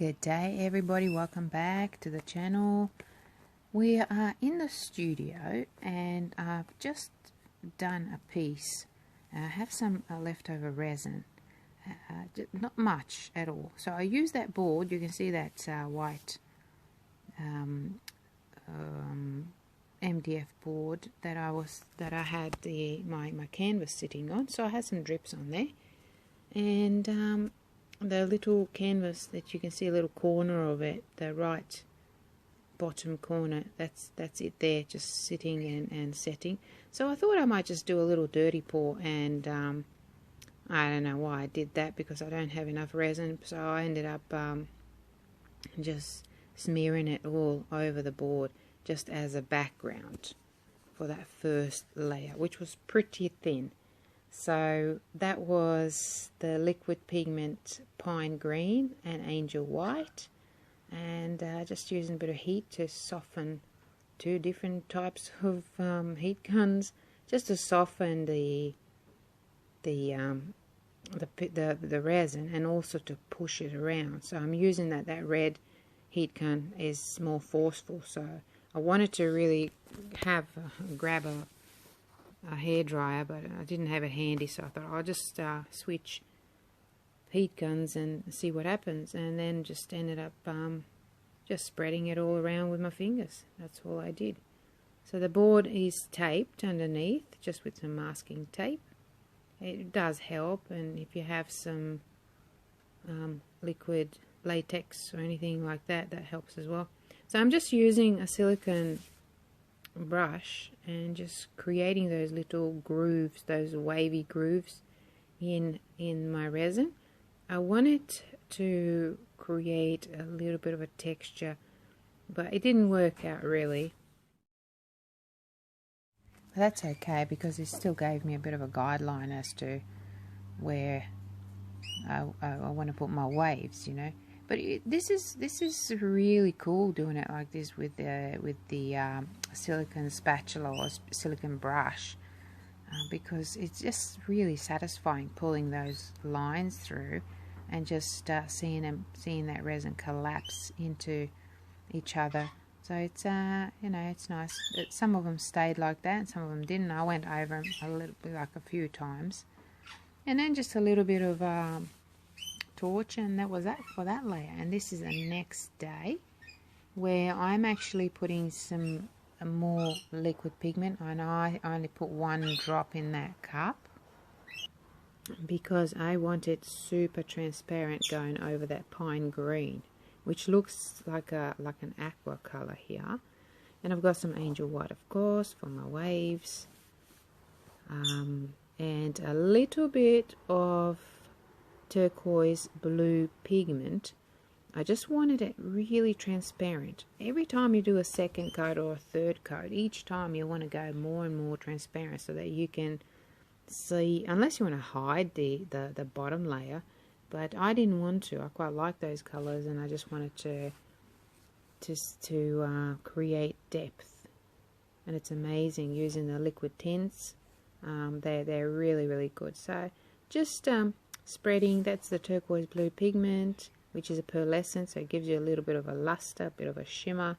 Good day everybody, welcome back to the channel. We are in the studio and I've just done a piece. I have some leftover resin, not much at all. So I use that board, you can see that white MDF board that I had my canvas sitting on. So I had some drips on there, and the little canvas that you can see, a little corner of it, the right bottom corner, that's it there, just sitting and setting. So I thought I might just do a little dirty pour, and I don't know why I did that, because I don't have enough resin, so I ended up just smearing it all over the board just as a background for that first layer, which was pretty thin. So that was the liquid pigment pine green and angel white, and just using a bit of heat to soften two different types of heat guns, just to soften the resin, and also to push it around. So I'm using that red heat gun is more forceful, so I wanted to really grab a hairdryer, but I didn't have it handy, so I thought I'll just switch heat guns and see what happens, and then just ended up just spreading it all around with my fingers. That's all I did. So the board is taped underneath just with some masking tape. It does help, and if you have some liquid latex or anything like that, that helps as well. So I'm just using a silicone brush and just creating those little grooves, those wavy grooves in my resin. I wanted to create a little bit of a texture, but it didn't work out really. But that's okay, because it still gave me a bit of a guideline as to where I want to put my waves, you know. But this is really cool doing it like this with the silicone spatula or silicone brush, because it's just really satisfying pulling those lines through and just seeing that resin collapse into each other. So it's you know, it's nice. Some of them stayed like that, and some of them didn't. I went over them a little bit, like a few times, and then just a little bit of torch, and that was that for that layer. And this is the next day, where I'm actually putting some more liquid pigment, and I only put one drop in that cup because I want it super transparent going over that pine green, which looks like an aqua color here. And I've got some angel white, of course, for my waves, and a little bit of turquoise blue pigment. I just wanted it really transparent. Every time you do a second coat or a third coat, each time you want to go more and more transparent, so that you can see, unless you want to hide the bottom layer. But I didn't want to. I quite like those colors, and I just wanted to create depth. And it's amazing using the liquid tints. They're really good. So just spreading, that's the turquoise blue pigment, which is a pearlescent, so it gives you a little bit of a luster, a bit of a shimmer,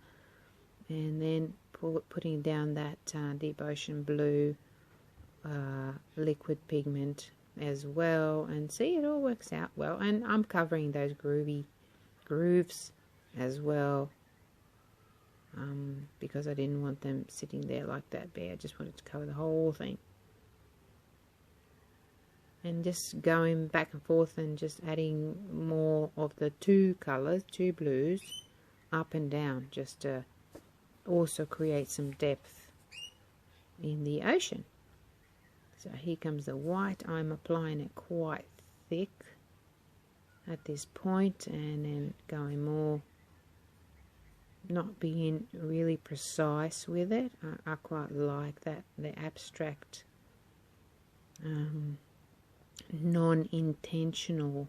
and then putting down that deep ocean blue liquid pigment as well, and see, it all works out well. And I'm covering those grooves as well, because I didn't want them sitting there like that bare. I just wanted to cover the whole thing. And just going back and forth and just adding more of the two colors, two blues, up and down, just to also create some depth in the ocean. So here comes the white. I'm applying it quite thick at this point, and then going more, not being really precise with it. I quite like that, the abstract, non-intentional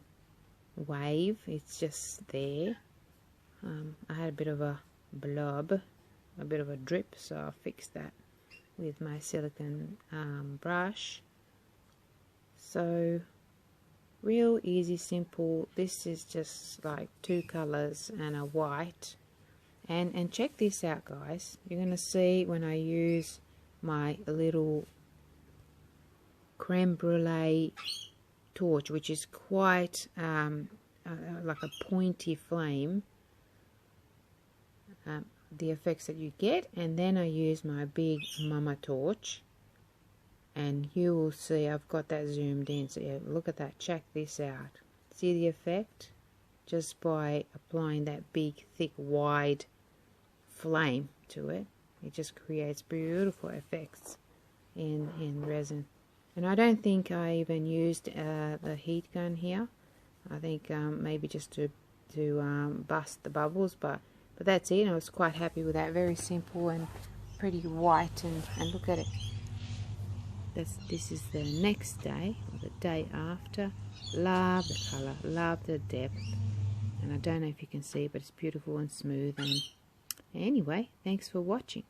wave. It's just there. I had a bit of a blob, a bit of a drip, so I fixed that with my silicone brush. So Real easy, simple. This is just like 2 colors and a white. And check this out, guys. You're going to see when I use my little creme brulee torch, which is quite like a pointy flame, the effects that you get. And then I use my big mama torch, and you will see I've got that zoomed in. So yeah, look at that, check this out. See the effect just by applying that big thick wide flame to it. It just creates beautiful effects in resin. And I don't think I even used the heat gun here. I think maybe just to bust the bubbles, but that's it. I was quite happy with that. Very simple and pretty white, and look at it. This is the next day, or the day after. Love the colour, love the depth, and I don't know if you can see, but it's beautiful and smooth. And anyway, thanks for watching.